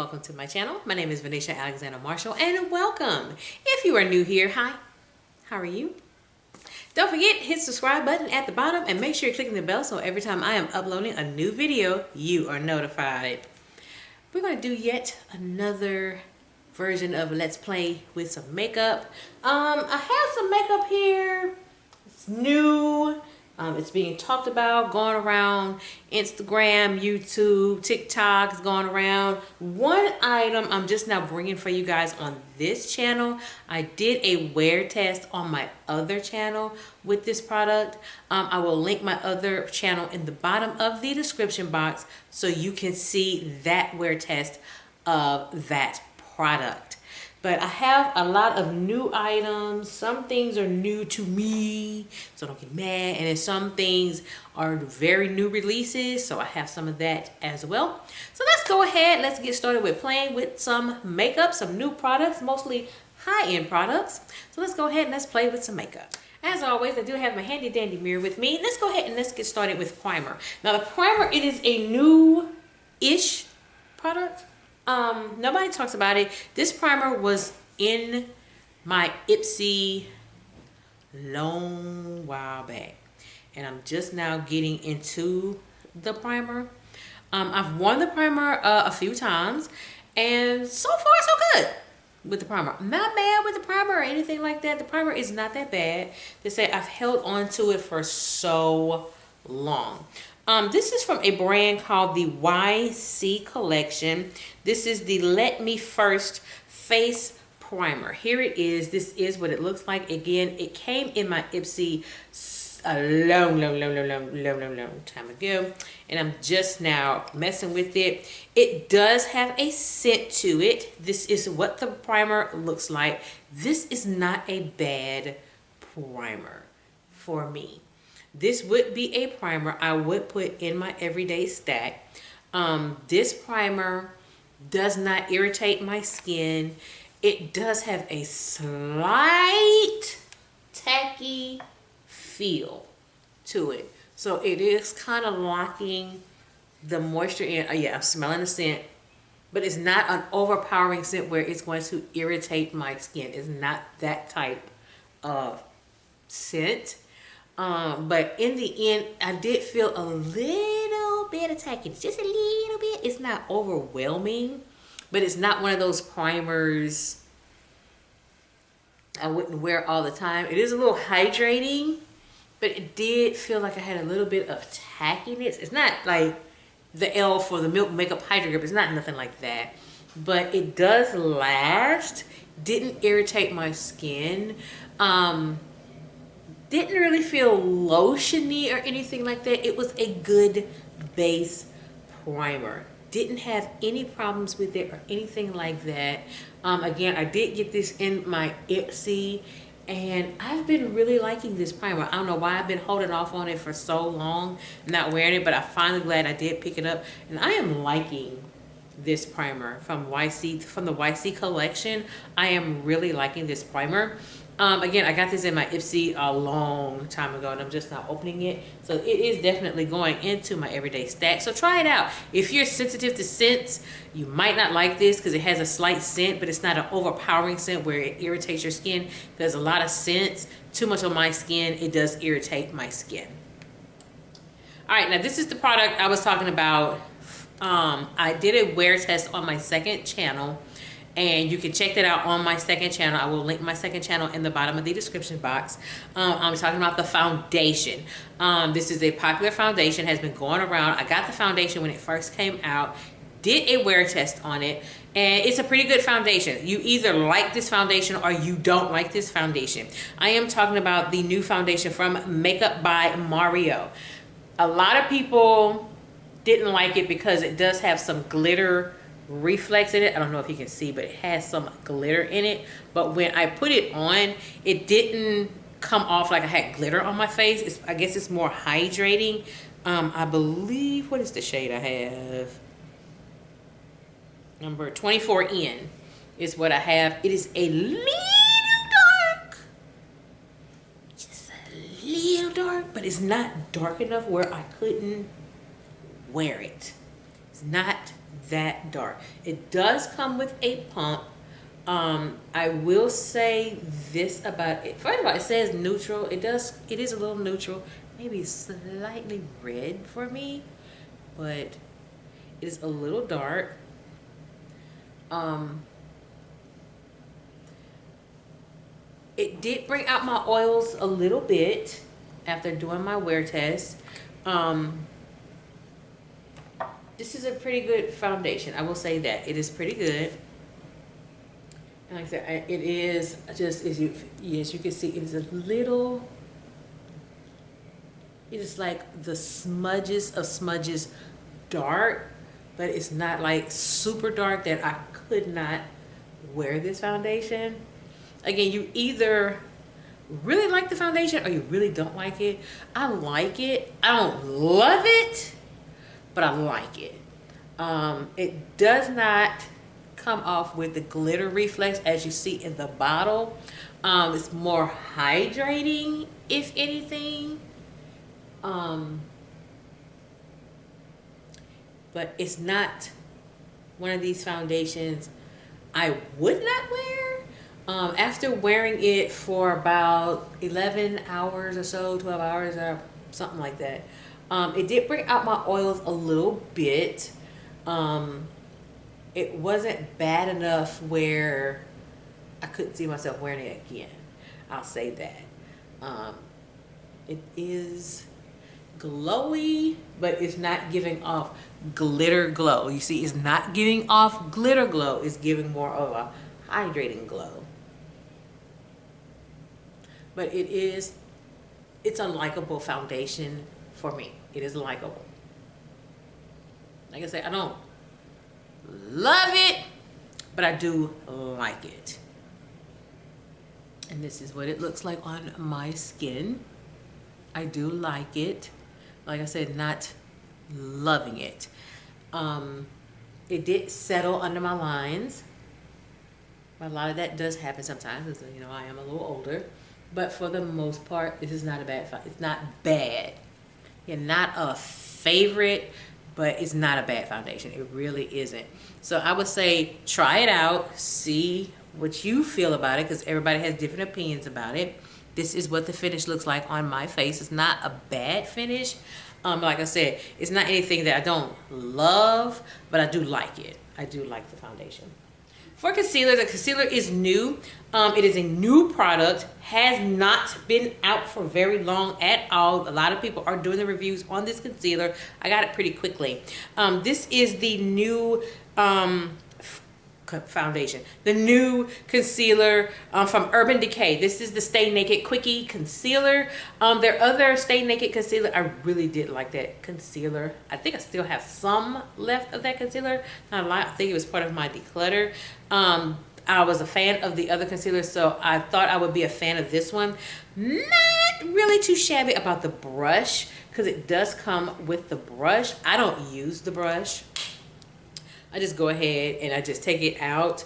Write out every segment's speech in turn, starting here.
welcome to my channel. My name is Venetia Alexander Marshall and welcome. If you are new here, hi, how are you? Don't forget, hit the subscribe button at the bottom and make sure you're clicking the bell so every time I am uploading a new video, you are notified. We're going to do yet another version of Let's Play with some makeup. I have some makeup here. It's new. It's being talked about, going around Instagram, YouTube, TikTok, it's going around. One item I'm just now bringing for you guys on this channel. I did a wear test on my other channel with this product. I will link my other channel in the bottom of the description box so you can see that wear test of that product. But I have a lot of new items. Some things are new to me, so don't get mad. And then some things are very new releases, so I have some of that as well. So let's go ahead. Let's get started with playing with some makeup, some new products, mostly high-end products. So let's go ahead and let's play with some makeup. As always, I do have my handy dandy mirror with me. Let's go ahead and let's get started with primer. Now the primer, it is a new-ish product. Nobody talks about it. This primer was in my Ipsy long while back, and I'm just now getting into the primer. I've worn the primer a few times, and so far so good with the primer. I'm not mad with the primer or anything like that. The primer is not that bad. They say I've held on to it for so long. This is from a brand called the YC Collection. This is the Let Me First Face Primer. Here it is. This is what it looks like. Again, it came in my Ipsy a long time ago, and I'm just now messing with it. It does have a scent to it. This is what the primer looks like. This is not a bad primer for me. This would be a primer I would put in my everyday stack. This primer does not irritate my skin. It does have a slight tacky feel to it. So it is kind of locking the moisture in. Oh yeah, I'm smelling the scent. But it's not an overpowering scent where it's going to irritate my skin. It's not that type of scent. But in the end, I did feel a little bit of tackiness, just a little bit. It's not overwhelming, but it's not one of those primers I wouldn't wear all the time. It is a little hydrating, but it did feel like I had a little bit of tackiness. It's not like the L for the Milk Makeup Hydra Grip. It's not nothing like that, but it does last. Didn't irritate my skin. Didn't really feel lotiony or anything like that. It was a good base primer. Didn't have any problems with it or anything like that. Again, I did get this in my Ipsy, and I've been really liking this primer. I don't know why I've been holding off on it for so long, not wearing it, but I'm finally glad I did pick it up, and I am liking this primer from the YC Collection. I am really liking this primer. Again, I got this in my Ipsy a long time ago, and I'm just now opening it. So it is definitely going into my everyday stack. So try it out. If you're sensitive to scents, you might not like this because it has a slight scent, but it's not an overpowering scent where it irritates your skin. There's a lot of scents. Too much on my skin, it does irritate my skin. All right, now this is the product I was talking about. I did a wear test on my second channel, and you can check that out on my second channel. I will link my second channel in the bottom of the description box. I'm talking about the foundation. This is a popular foundation, has been going around. I got the foundation when it first came out, did a wear test on it, and it's a pretty good foundation. You either like this foundation or you don't like this foundation. I am talking about the new foundation from Makeup by Mario. A lot of people didn't like it because it does have some glitter reflex in it. I don't know if you can see, but it has some glitter in it. But when I put it on, it didn't come off like I had glitter on my face. I guess it's more hydrating. I believe, what is the shade I have? Number 24N is what I have. It is a little dark. Just a little dark, but it's not dark enough where I couldn't wear it. It's not that dark. It does come with a pump. I will say this about it. First of all, it says neutral. It is a little neutral, maybe slightly red for me, but it is a little dark. It did bring out my oils a little bit after doing my wear test. This is a pretty good foundation. I will say that. It is pretty good. And like I said, it is just, as you can see, it is a little, it is like the smudges of smudges dark, but it's not like super dark that I could not wear this foundation. Again, you either really like the foundation or you really don't like it. I like it. I don't love it, but I like it. It does not come off with the glitter reflex as you see in the bottle. It's more hydrating, if anything. But it's not one of these foundations I would not wear. After wearing it for about 11 hours or so, 12 hours or something like that, it did bring out my oils a little bit. It wasn't bad enough where I couldn't see myself wearing it again. I'll say that. It is glowy, but it's not giving off glitter glow. You see, it's not giving off glitter glow. It's giving more of a hydrating glow. But it's a likable foundation for me. It is likable. Like I said, I don't love it, but I do like it. And this is what it looks like on my skin. I do like it. Like I said, not loving it. It did settle under my lines. A lot of that does happen sometimes, because you know I am a little older. But for the most part, this is not a bad. It's not bad. Yeah, not a favorite, but it's not a bad foundation. It really isn't. So I would say try it out, see what you feel about it, because everybody has different opinions about it. This is what the finish looks like on my face. It's not a bad finish. Like I said, it's not anything that I don't love, but I do like it. I do like the foundation. For concealer, the concealer is new. It is a new product, has not been out for very long at all. A lot of people are doing the reviews on this concealer. I got it pretty quickly. This is the new foundation, the new concealer from Urban Decay. This is the Stay Naked Quickie concealer. Their other Stay Naked concealer, I really did like that concealer. I think I still have some left of that concealer, not a lot. I think it was part of my declutter. I was a fan of the other concealer, so I thought I would be a fan of this one. Not really too shabby about the brush, because it does come with the brush. I don't use the brush. I just go ahead and I just take it out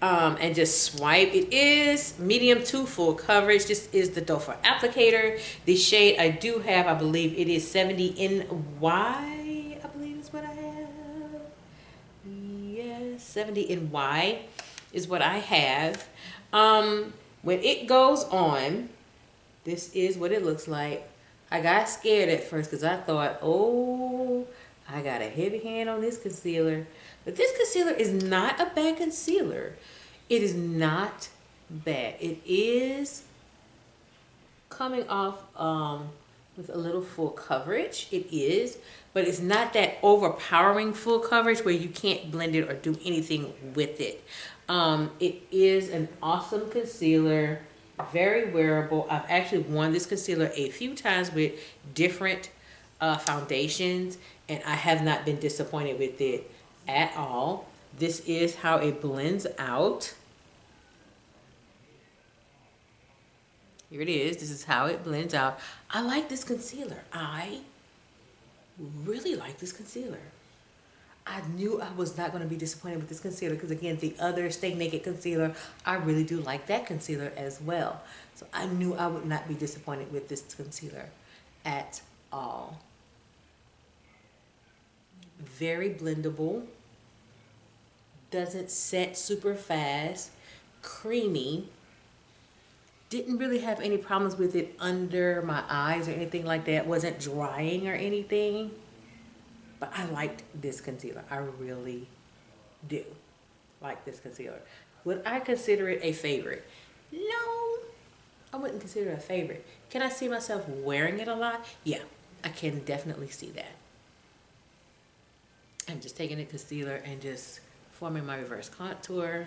and just swipe. It is medium to full coverage. This is the doe foot applicator. The shade I do have, I believe it is 70NY, I believe is what I have. Yes, 70NY is what I have. When it goes on, this is what it looks like. I got scared at first because I thought, oh, I got a heavy hand on this concealer. But this concealer is not a bad concealer. It is not bad. It is coming off with a little full coverage. It is, but it's not that overpowering full coverage where you can't blend it or do anything with it. It is an awesome concealer, very wearable. I've actually worn this concealer a few times with different foundations, and I have not been disappointed with it at all. This is how it blends out. Here it is. This is how it blends out. I like this concealer. I really like this concealer. I knew I was not going to be disappointed with this concealer because, again, the other Stay Naked concealer, I really do like that concealer as well. So I knew I would not be disappointed with this concealer at all. Very blendable. doesn't set super fast, creamy. Didn't really have any problems with it under my eyes or anything like that. Wasn't drying or anything. But I liked this concealer. I really do like this concealer. Would I consider it a favorite? No, I wouldn't consider it a favorite. Can I see myself wearing it a lot? Yeah, I can definitely see that. I'm just taking a concealer and just forming my reverse contour.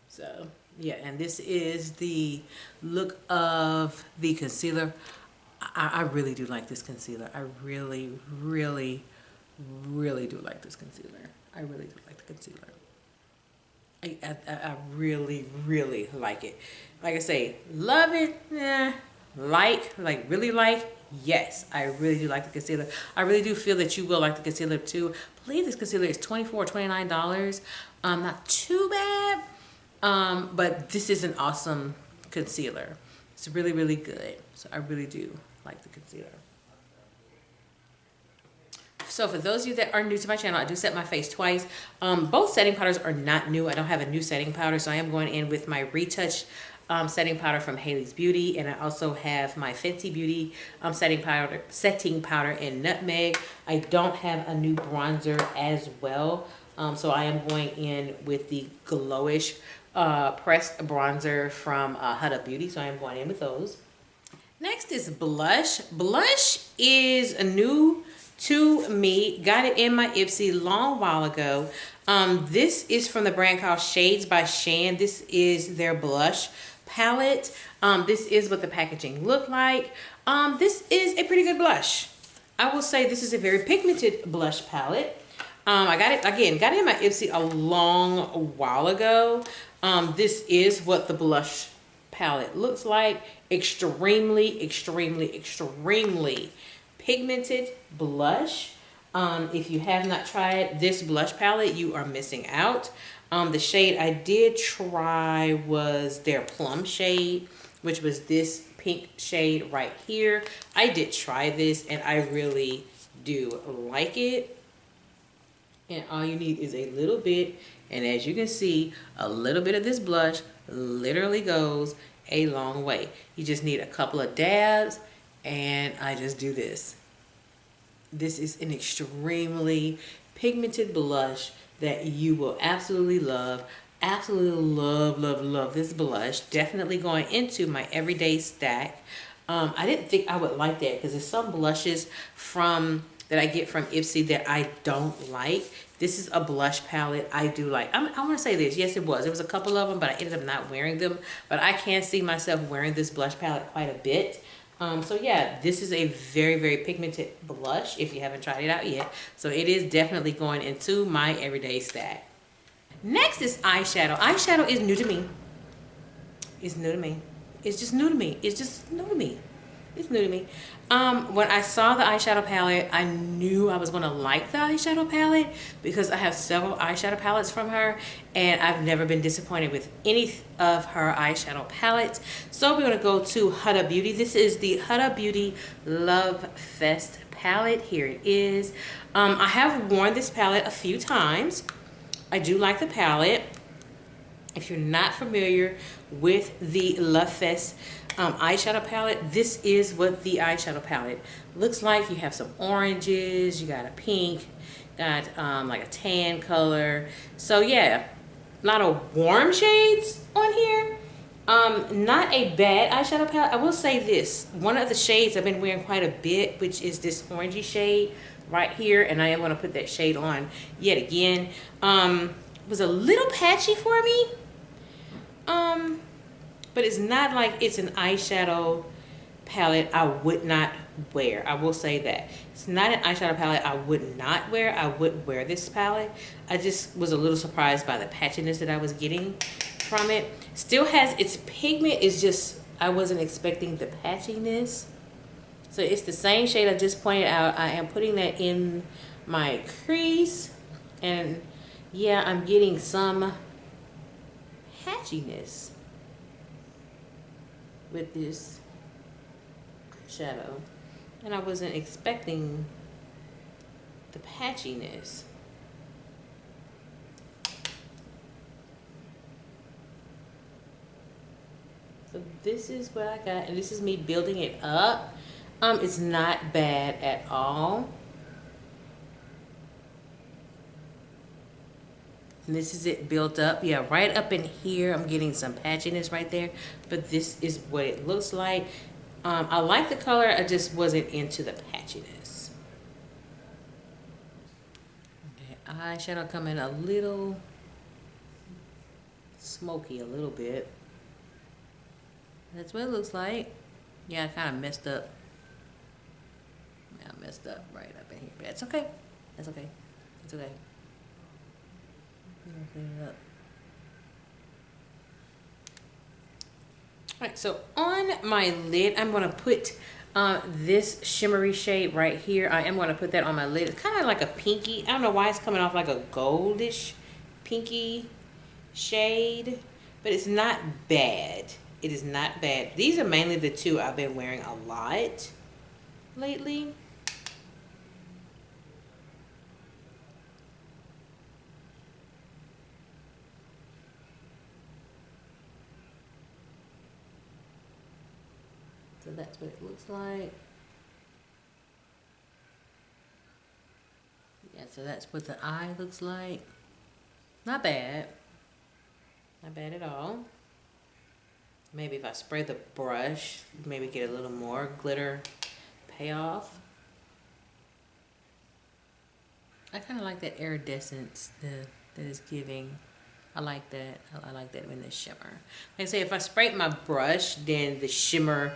So yeah, and this is the look of the concealer. I really do like this concealer. I really, really, really do like this concealer. I really do like the concealer. I really, really like it. Like I say, love it, nah. Like really like, yes, I really do like the concealer. I really do feel that you will like the concealer too. I believe this concealer is $24 or $29. Not too bad. But this is an awesome concealer. It's really, really good. So I really do like the concealer. So for those of you that are new to my channel, I do set my face twice. Both setting powders are not new. I don't have a new setting powder, so I am going in with my Retouch setting powder from Haley's Beauty, and I also have my Fenty Beauty setting powder in Nutmeg. I don't have a new bronzer as well, so I am going in with the Glowish pressed bronzer from Huda Beauty, so I am going in with those. Next is blush. Blush is new to me. Got it in my Ipsy long while ago. This is from the brand called Shades by Shan. This is their blush palette. This is what the packaging looked like. This is a pretty good blush. I will say this is a very pigmented blush palette. I got it in my Ipsy a long while ago. This is what the blush palette looks like. Extremely, extremely, extremely pigmented blush. If you have not tried this blush palette, you are missing out. The shade I did try was their plum shade, which was this pink shade right here. I did try this and I really do like it. And all you need is a little bit, and as you can see, a little bit of this blush literally goes a long way. You just need a couple of dabs, and I just do this. This is an extremely pigmented blush that you will absolutely love. Absolutely love, love, love this blush. Definitely going into my everyday stack. I didn't think I would like that because there's some blushes that I get from Ipsy that I don't like. This is a blush palette I do like. I want to say this. Yes, it was. There was a couple of them, but I ended up not wearing them. But I can see myself wearing this blush palette quite a bit. So yeah, this is a very, very pigmented blush if you haven't tried it out yet. So it is definitely going into my everyday stack. Next is eyeshadow. Eyeshadow is new to me. It's new to me. It's just new to me. It's just new to me. It's new to me. When I saw the eyeshadow palette, I knew I was going to like the eyeshadow palette because I have several eyeshadow palettes from her and I've never been disappointed with any of her eyeshadow palettes. So we're going to go to Huda Beauty. This is the Huda Beauty Love Fest palette. Here it is. I have worn this palette a few times. I do like the palette. If you're not familiar with the Love Fest eyeshadow palette, this is what the eyeshadow palette looks like. You have some oranges, you got a pink, got like a tan color. So yeah, a lot of warm shades on here. Not a bad eyeshadow palette. I will say this, one of the shades I've been wearing quite a bit, which is this orangey shade right here, and I am going to put that shade on yet again. Was a little patchy for me. But it's not like it's an eyeshadow palette I would not wear. I will say that. It's not an eyeshadow palette I would not wear. I would wear this palette. I just was a little surprised by the patchiness that I was getting from it. Still has its pigment. It's just, I wasn't expecting the patchiness. So it's the same shade I just pointed out. I am putting that in my crease. And yeah, I'm getting some patchiness with this shadow. and I wasn't expecting the patchiness. So this is what I got, and this is me building it up. It's not bad at all. And this is it built up. Yeah, right up in here, I'm getting some patchiness right there. But this is what it looks like. I like the color, I just wasn't into the patchiness. Okay, eyeshadow coming a little smoky a little bit. That's what it looks like. Yeah, I kind of messed up. Yeah, I messed up right up in here. But it's okay. That's okay. It's okay. I'm gonna clean it up. Alright, so on my lid, I'm going to put this shimmery shade right here. I am going to put that on my lid. It's kind of like a pinky. I don't know why it's coming off like a goldish pinky shade, but it's not bad. It is not bad. These are mainly the two I've been wearing a lot lately. So that's what it looks like. Yeah, so that's what the eye looks like. Not bad. Not bad at all. Maybe if I spray the brush, maybe get a little more glitter payoff. I kind of like that iridescence that is giving. I like that. I like that in the shimmer. Like I say, if I sprayed my brush, then the shimmer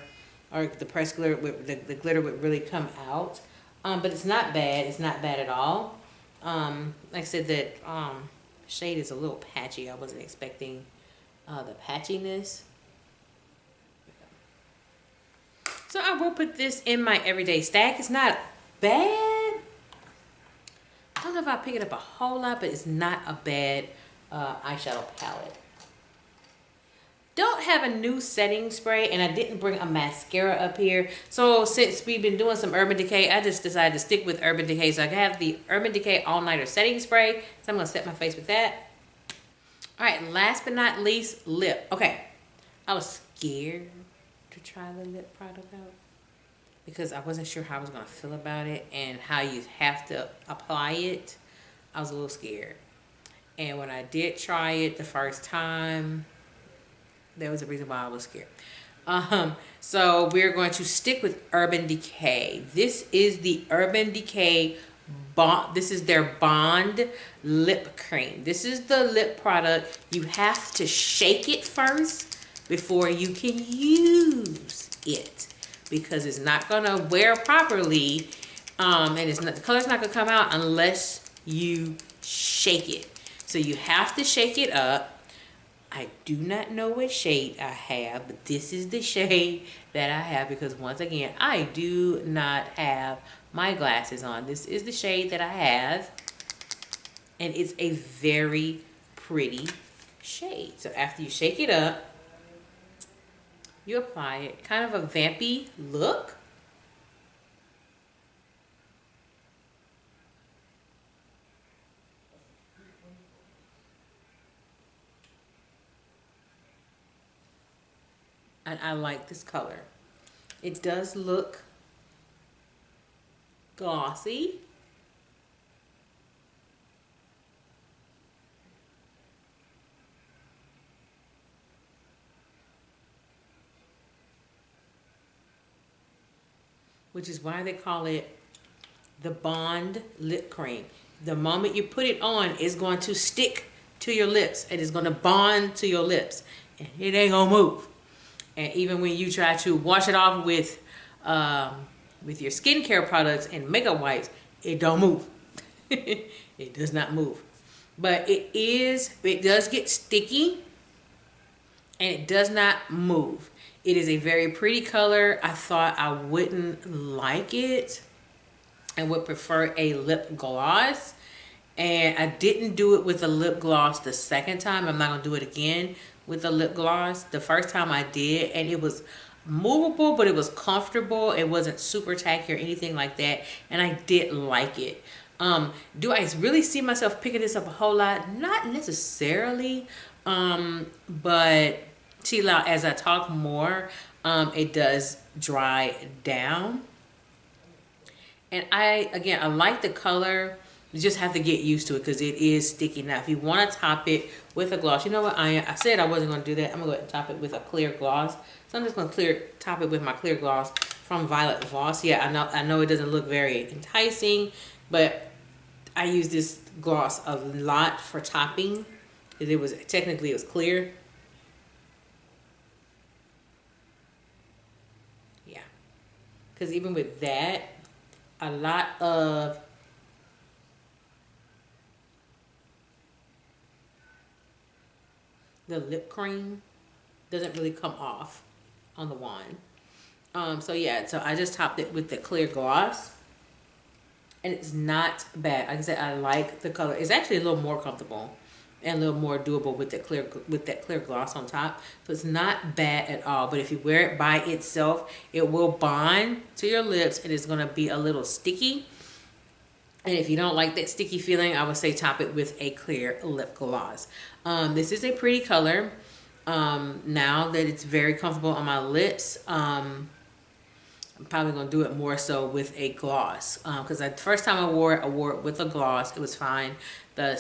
or the pressed glitter, the glitter would really come out. But it's not bad. It's not bad at all. Like I said, that shade is a little patchy. I wasn't expecting the patchiness. So I will put this in my everyday stack. It's not bad. I don't know if I pick it up a whole lot, but it's not a bad eyeshadow palette. Don't have a new setting spray, and I didn't bring a mascara up here. So since we've been doing some Urban Decay, I just decided to stick with Urban Decay. So I have the Urban Decay All Nighter Setting Spray. So I'm going to set my face with that. All right, last but not least, lip. Okay, I was scared to try the lip product out because I wasn't sure how I was going to feel about it and how you have to apply it. I was a little scared. And when I did try it the first time, there was a reason why I was scared. So we're going to stick with Urban Decay. This is the Urban Decay Bond. This is their Bond Lip Cream. This is the lip product. You have to shake it first before you can use it because it's not gonna wear properly, and it's not, the color's not gonna come out unless you shake it. So you have to shake it up. I do not know what shade I have, but this is the shade that I have because once again, I do not have my glasses on. This is the shade that I have, and it's a very pretty shade. So after you shake it up, you apply it. Kind of a vampy look. And I like this color. It does look glossy. Which is why they call it the Bond Lip Cream. The moment you put it on, it's going to stick to your lips. It is going to bond to your lips. And it ain't going to move. And even when you try to wash it off with your skincare products and makeup wipes, it don't move. It does not move. But it does get sticky and it does not move. It is a very pretty color. I thought I wouldn't like it and would prefer a lip gloss. And I didn't do it with a lip gloss the second time. I'm not going to do it again with a lip gloss. The first time I did, and it was movable, but it was comfortable. It wasn't super tacky or anything like that, and I did like it. Do I really see myself picking this up a whole lot? Not necessarily, but chill out as I talk more. It does dry down, and I like the color. You just have to get used to it because it is sticky. Now, if you want to top it with a gloss, you know what? I said I wasn't going to do that. I'm going to go ahead and top it with a clear gloss. So I'm just going to top it with my clear gloss from Violet Voss. Yeah, I know it doesn't look very enticing, but I use this gloss a lot for topping because it was clear. Yeah, because even with that, a lot of the lip cream doesn't really come off on the wand. So yeah, so I just topped it with the clear gloss, and it's not bad. Like I said, I like the color. It's actually a little more comfortable and a little more doable with that clear gloss on top. So it's not bad at all. But if you wear it by itself, it will bond to your lips and it's gonna be a little sticky. And if you don't like that sticky feeling, I would say top it with a clear lip gloss. This is a pretty color. Now that it's very comfortable on my lips, I'm probably going to do it more so with a gloss. Because the first time I wore it with a gloss. It was fine. The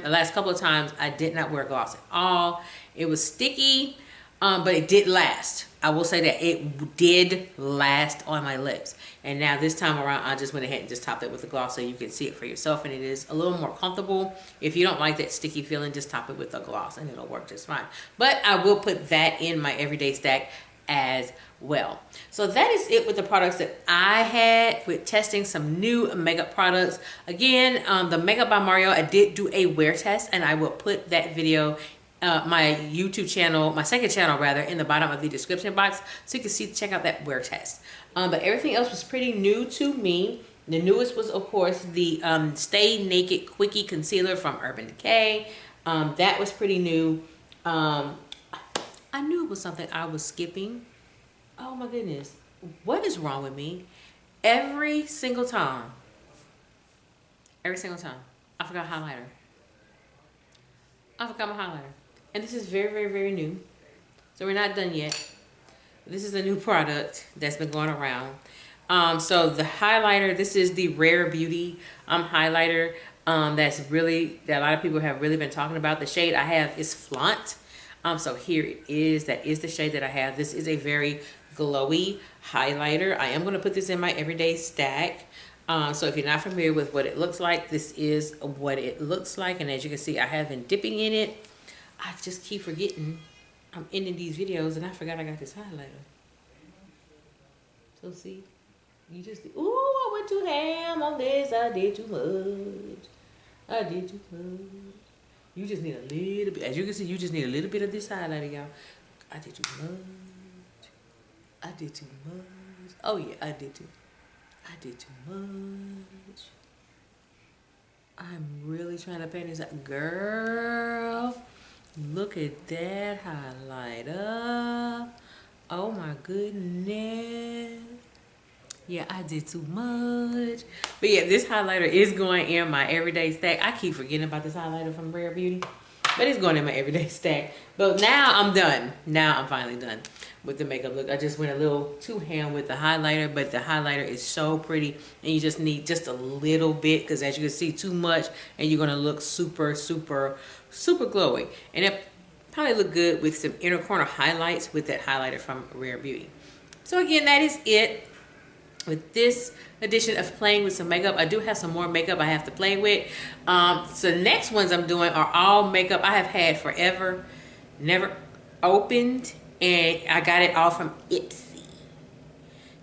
last couple of times, I did not wear a gloss at all. It was sticky, but it did last. I will say that it did last on my lips. And now this time around, I just went ahead and just topped it with a gloss so you can see it for yourself. And it is a little more comfortable. If you don't like that sticky feeling, just top it with a gloss and it'll work just fine. But I will put that in my everyday stack as well. So that is it with the products that I had with testing some new makeup products. Again, the Makeup by Mario, I did do a wear test, and I will put that video my YouTube channel, my second channel rather, in the bottom of the description box so you can check out that wear test. But everything else was pretty new to me. The newest was, of course, the Stay Naked Quickie Concealer from Urban Decay. That was pretty new. I knew it was something I was skipping. Oh my goodness. What is wrong with me? Every single time, I forgot highlighter. I forgot my highlighter. And this is very, very, very new. So we're not done yet. This is a new product that's been going around. So the highlighter, this is the Rare Beauty highlighter that a lot of people have really been talking about. The shade I have is Flaunt. So here it is. That is the shade that I have. This is a very glowy highlighter. I am going to put this in my everyday stack. So if you're not familiar with what it looks like, this is what it looks like. And as you can see, I have been dipping in it. I just keep forgetting I'm ending these videos and I forgot I got this highlighter. So see, you just, ooh, I went too ham on this. I did too much. I did too much. You just need a little bit. As you can see, you just need a little bit of this highlighter, y'all. I did too much. I did too much. Oh yeah, I did too much. I'm really trying to paint this out. Girl, look at that highlighter. Oh my goodness. Yeah, I did too much. But yeah, this highlighter is going in my everyday stack. I keep forgetting about this highlighter from Rare Beauty, but it's going in my everyday stack. But now I'm done. Now I'm finally done with the makeup look. I just went a little too ham with the highlighter, but the highlighter is so pretty, and you just need just a little bit, because as you can see, too much and you're going to look super, super, super glowy. And it probably look good with some inner corner highlights with that highlighter from Rare Beauty. So again, that is it with this edition of playing with some makeup. I do have some more makeup I have to play with. So the next ones I'm doing are all makeup I have had forever, never opened, and I got it all from Ipsy.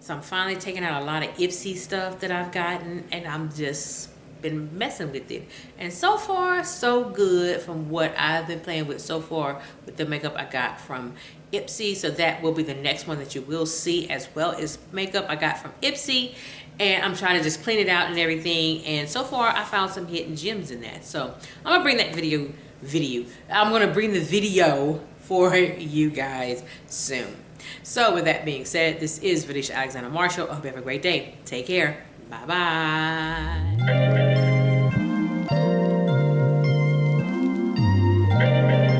So I'm finally taking out a lot of Ipsy stuff that I've gotten, and I'm just been messing with it. And so far, so good from what I've been playing with so far with the makeup I got from Ipsy. So that will be the next one that you will see, as well as makeup I got from Ipsy. And I'm trying to just clean it out and everything. And so far, I found some hidden gems in that. So I'm gonna bring that video. I'm gonna bring the video for you guys soon. So with that being said, this is Vidisha Alexander Marshall. I hope you have a great day. Take care. Bye-bye.